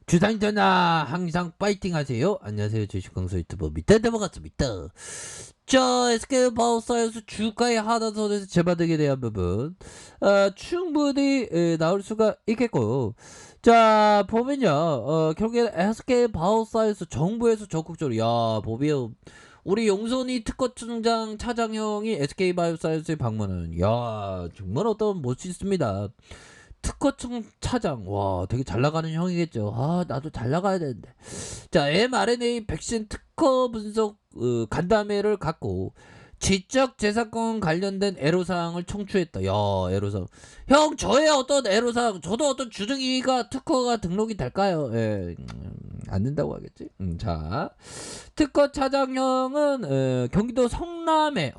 주상전하 항상 파이팅 하세요. 안녕하세요. 주식광수 유튜버 밑에대버 같습니다. 자, SK바이오사이언스 주가의 하단선에서 재반등에 대한 부분 충분히 나올 수가 있겠고, 자 보면요, 결국에 SK바이오사이언스 정부에서 적극적으로, 야 보면 우리 용선이 특허청장 차장형이 SK바이오사이언스에 방문은, 야 정말 어떤 멋있습니다. 특허청 차장, 와 되게 잘 나가는 형이겠죠. 아 나도 잘 나가야 되는데. 자, mRNA 백신 특허 분석 간담회를 갖고 지적 재산권 관련된 애로사항을 청취했다. 야, 애로사항. 형, 저의 어떤 애로사항, 저도 어떤 주둥이가 특허가 등록이 될까요? 예, 안 된다고 하겠지. 자, 특허 차장형은 경기도 성남에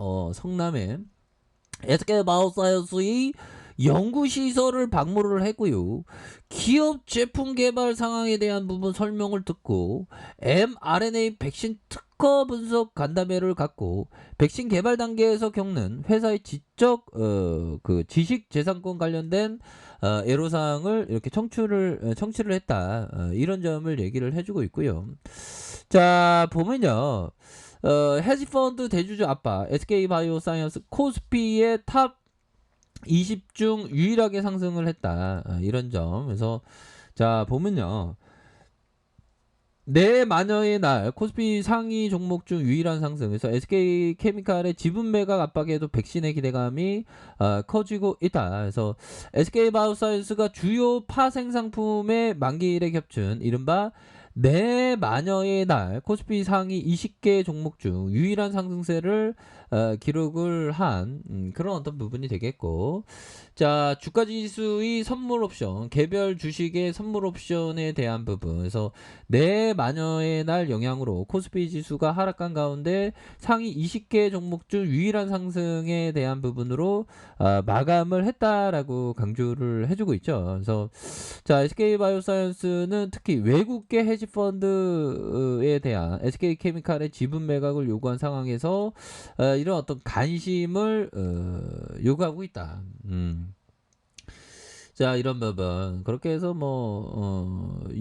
SK바이오사이언스의 연구시설을 방문을 했고요. 기업 제품 개발 상황에 대한 부분 설명을 듣고 mRNA 백신 특허 분석 간담회를 갖고 백신 개발 단계에서 겪는 회사의 지적 지식 재산권 관련된 애로사항을 이렇게 청취를 했다. 이런 점을 얘기를 해주고 있고요. 자 보면요. 헤지펀드 대주주 아빠 SK바이오사이언스 코스피의 탑 20 중 유일하게 상승을 했다. 이런 점. 그래서 자 보면요. 내 마녀의 날 코스피 상위 종목 중 유일한 상승. 그래서 SK케미칼의 지분 매각 압박에도 백신의 기대감이 커지고 있다. 그래서 SK바이오사이언스가 주요 파생 상품의 만기일에 겹친 이른바 내 마녀의 날 코스피 상위 20개 종목 중 유일한 상승세를 기록을 한 그런 어떤 부분이 되겠고, 자 주가 지수의 선물 옵션, 개별 주식의 선물 옵션에 대한 부분. 그래서 내 마녀의 날 영향으로 코스피 지수가 하락한 가운데 상위 20개 종목 중 유일한 상승에 대한 부분으로 마감을 했다라고 강조를 해주고 있죠. 그래서 자 SK바이오사이언스는 특히 외국계 헤지펀드에 대한 SK케미칼의 지분 매각을 요구한 상황에서 이런 어떤 관심을 요구하고 있다. 자 이런 부분 그렇게 해서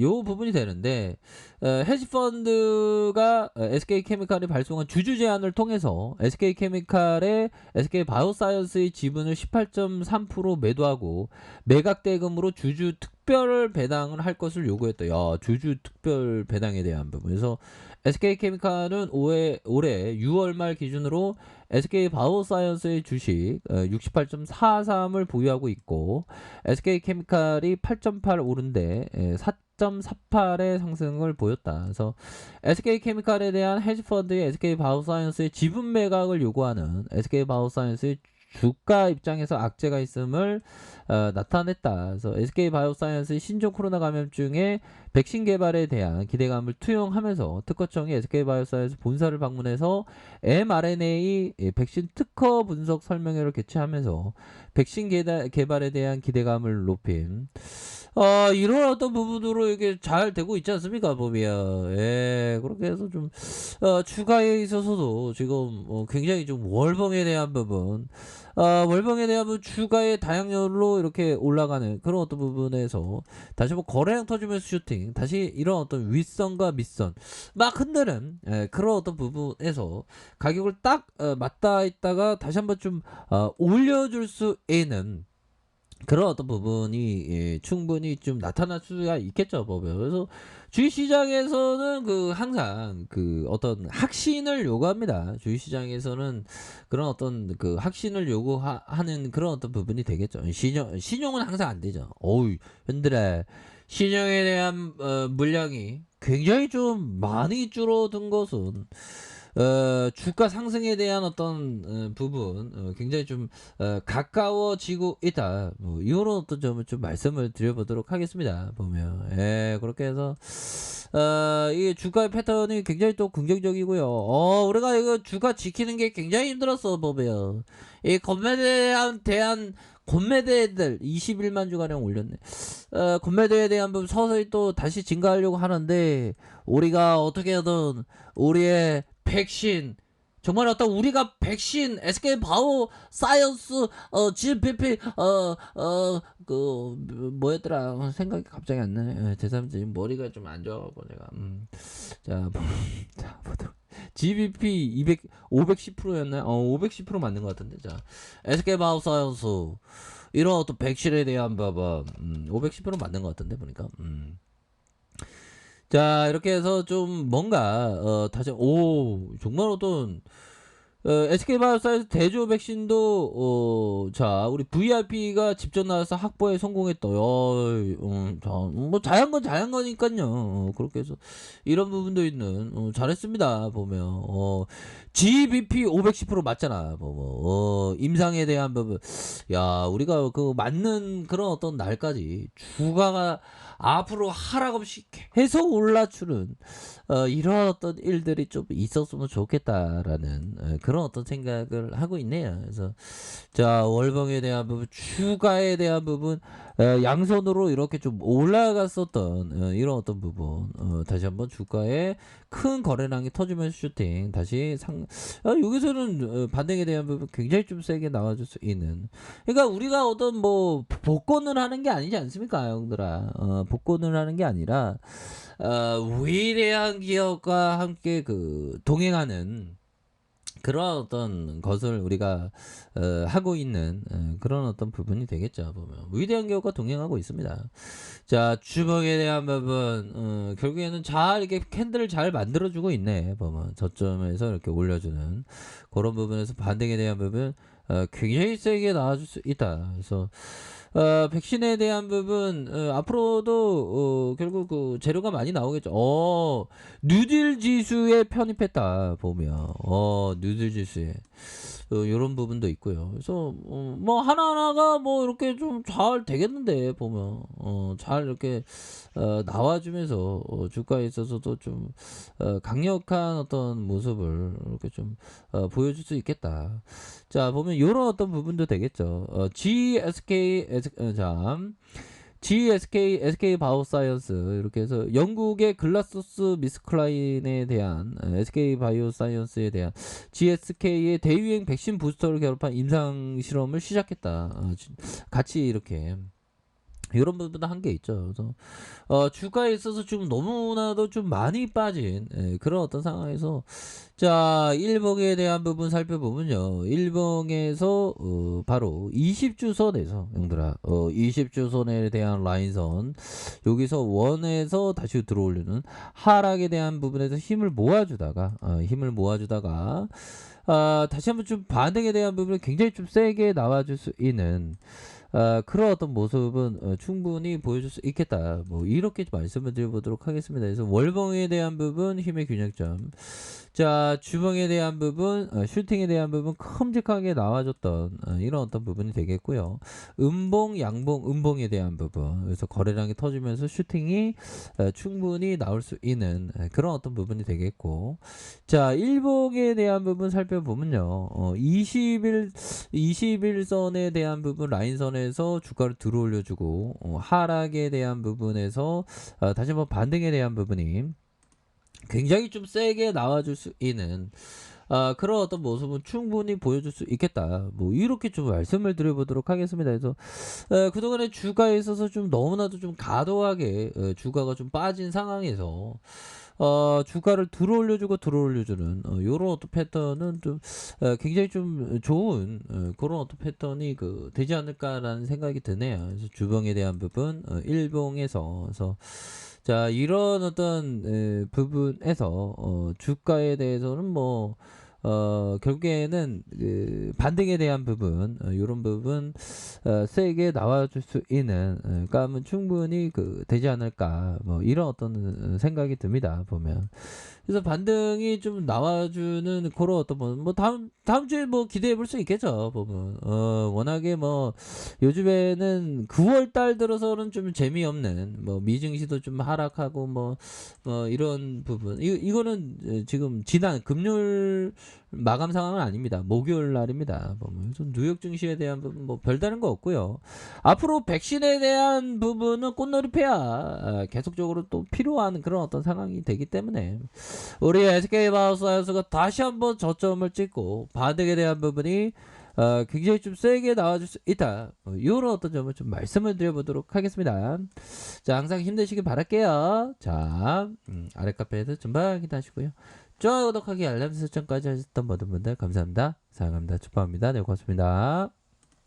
요 부분이 되는데, 헤지펀드가 SK케미칼이 발송한 주주 제안을 통해서 SK케미칼의 SK바이오사이언스의 지분을 18.3% 매도하고 매각 대금으로 주주 특별 배당을 할 것을 요구했다. 야, 주주 특별 배당에 대한 부분. 그래서 SK케미칼은 올해 6월 말 기준으로 SK바이오사이언스의 주식 68.43을 보유하고 있고, SK케미칼이 8.8 오른데 4.48의 상승을 보였다. 그래서 SK케미칼에 대한 헤지펀드의 SK바이오사이언스의 지분 매각을 요구하는 SK바이오사이언스의 주가 입장에서 악재가 있음을 나타냈다. 그래서 SK바이오사이언스의 신종 코로나 감염증의 백신 개발에 대한 기대감을 투영하면서 특허청이 SK바이오사이언스 본사를 방문해서 mRNA 백신 특허 분석 설명회를 개최하면서 백신 개발에 대한 기대감을 높임. 이런 어떤 부분으로 이게 잘 되고 있지 않습니까, 보면. 예, 그렇게 해서 좀 추가에 있어서도 지금 굉장히 좀 월봉에 대한 부분, 추가의 다양률로 이렇게 올라가는 그런 어떤 부분에서 다시 거래량 터지면서 슈팅, 다시 이런 어떤 윗선과 밑선 막 흔드는 그런 어떤 부분에서 가격을 딱 맞닿아 있다가 다시 한번 좀 올려줄 수 있는 그런 어떤 부분이 충분히 좀 나타날 수가 있겠죠, 보면. 그래서 주식시장에서는 항상 어떤 확신을 요구합니다. 주식시장에서는 그런 어떤 확신을 요구하는 그런 어떤 부분이 되겠죠. 신용은 항상 안 되죠. 어우, 현들의 신용에 대한 물량이 굉장히 좀 많이 줄어든 것은 주가 상승에 대한 어떤 부분 굉장히 좀 가까워지고 있다. 이런 어떤 점을 좀 말씀을 드려보도록 하겠습니다. 보면 그렇게 해서 이 주가의 패턴이 굉장히 또 긍정적이고요. 우리가 이거 주가 지키는 게 굉장히 힘들었어, 보면. 이 건매대에 대한 건매대들 21만 주가량 올렸네. 건매대에 대한 부분 서서히 또 다시 증가하려고 하는데, 우리가 어떻게든 우리의 백신 정말 어떤 우리가 백신, SK 바이오 사이언스, GMP, 그 뭐였더라? 생각이 갑자기 안 나네. 죄송합니다. 지금 머리가 좀 안 좋아갖고 제가. 자, 자 보도록. GBP 200, 510%였나요? 510% 맞는 것 같은데. 자, SK 바이오 사이언스 이런 어떤 백신에 대한 부분, 510% 맞는 것 같은데 보니까. 자, 이렇게 해서 좀 뭔가 다시 정말 어떤 SK바이오사이언스 대조 백신도 자 우리 VIP가 직접 나와서 확보에 성공했다. 자, 뭐 자연 건 자연 거니까요. 그렇게 해서 이런 부분도 있는 잘했습니다. 보면 GBP 510% 맞잖아. 임상에 대한 부분. 야, 우리가 그 맞는 그런 어떤 날까지 주가가 앞으로 하락 없이 계속 올라주는 이런 어떤 일들이 좀 있었으면 좋겠다라는 그런 어떤 생각을 하고 있네요. 그래서 자 월봉에 대한 부분, 추가에 대한 부분, 양손으로 이렇게 좀 올라갔었던 이런 어떤 부분, 다시 한번 주가에 큰 거래량이 터지면서 슈팅 다시 여기서는 반등에 대한 부분 굉장히 좀 세게 나와줄 수 있는. 그러니까 우리가 어떤 뭐 복권을 하는 게 아니지 않습니까, 형들아? 복권을 하는 게 아니라 위대한 기업과 함께 그 동행하는 그런 어떤 것을 우리가 하고 있는 그런 어떤 부분이 되겠죠. 보면 위대한 기업과 동행하고 있습니다. 자, 주먹에 대한 부분, 결국에는 잘 이렇게 캔들을 잘 만들어주고 있네. 보면 저점에서 이렇게 올려주는 그런 부분에서 반등에 대한 부분 굉장히 세게 나와줄 수 있다. 그래서 백신에 대한 부분, 앞으로도, 결국 그 재료가 많이 나오겠죠. 뉴딜 지수에 편입했다, 보면. 뉴딜 지수에. 요런 부분도 있고요. 그래서, 뭐, 하나하나가 뭐, 이렇게 좀 잘 되겠는데, 보면. 잘 이렇게, 나와주면서, 주가에 있어서도 좀, 강력한 어떤 모습을 이렇게 좀, 보여줄 수 있겠다. 자, 보면 요런 어떤 부분도 되겠죠. GSK, SK 바이오사이언스 이렇게 해서 영국의 글라소스 미스클라인에 대한 SK 바이오사이언스에 대한 GSK의 대유행 백신 부스터를 결합한 임상 실험을 시작했다. 같이 이렇게 이런 부분도 한 게 있죠. 그래서 주가에 있어서 좀 너무나도 좀 많이 빠진 그런 어떤 상황에서 자 일봉에 대한 부분 살펴보면요. 일봉에서 바로 20주선에서 형들아 20주선에 대한 라인선 여기서 원에서 다시 들어올리는 하락에 대한 부분에서 힘을 모아주다가 다시 한번 좀 반등에 대한 부분을 굉장히 좀 세게 나와줄 수 있는 그런 어떤 모습은 충분히 보여줄 수 있겠다. 뭐 이렇게 말씀을 드려보도록 하겠습니다. 그래서 월봉에 대한 부분 힘의 균형점, 자 주봉에 대한 부분, 슈팅에 대한 부분 큼직하게 나와줬던 이런 어떤 부분이 되겠고요. 음봉, 양봉, 음봉에 대한 부분, 그래서 거래량이 터지면서 슈팅이 충분히 나올 수 있는 그런 어떤 부분이 되겠고, 자 일봉에 대한 부분 살펴보면요. 21선에 대한 부분 라인선에서 주가를 들어올려주고 하락에 대한 부분에서 다시 한번 반등에 대한 부분이 굉장히 좀 세게 나와줄 수 있는 그런 어떤 모습은 충분히 보여줄 수 있겠다. 뭐 이렇게 좀 말씀을 드려보도록 하겠습니다. 그래서 그동안에 주가에 있어서 좀 너무나도 좀 과도하게 주가가 좀 빠진 상황에서 주가를 들어올려주는 요런 어떤 패턴은 좀 굉장히 좀 좋은 그런 어떤 패턴이 되지 않을까라는 생각이 드네요. 그래서 주봉에 대한 부분, 일봉에서 그래서 자 이런 어떤 부분에서 주가에 대해서는 뭐 결국에는 그 반등에 대한 부분, 이런 부분 세게 나와줄 수 있는 감은 충분히 되지 않을까, 뭐 이런 어떤 생각이 듭니다. 보면. 그래서 반등이 좀 나와주는 그런 어떤 뭐 다음 주에 뭐 기대해 볼 수 있겠죠. 보면 워낙에 뭐 요즘에는 9월 달 들어서는 좀 재미없는 뭐 미증시도 좀 하락하고 뭐 이런 부분 이거는 지금 지난 금요일 마감 상황은 아닙니다. 목요일 날입니다. 뉴욕 증시에 대한 부분 뭐 별다른 거 없고요. 앞으로 백신에 대한 부분은 꽃놀이패야 계속적으로 또 필요한 그런 어떤 상황이 되기 때문에 우리 SK바이오사이언스가 다시 한번 저점을 찍고 바둑에 대한 부분이 굉장히 좀 세게 나와줄 수 있다. 이런 어떤 점을 좀 말씀을 드려보도록 하겠습니다. 자, 항상 힘내시길 바랄게요. 자, 아래 카페에서 전방 기다리시고요. 좋아요, 구독하기, 알람 설정까지 하셨던 모든 분들 감사합니다. 사랑합니다. 축복합니다. 네, 고맙습니다.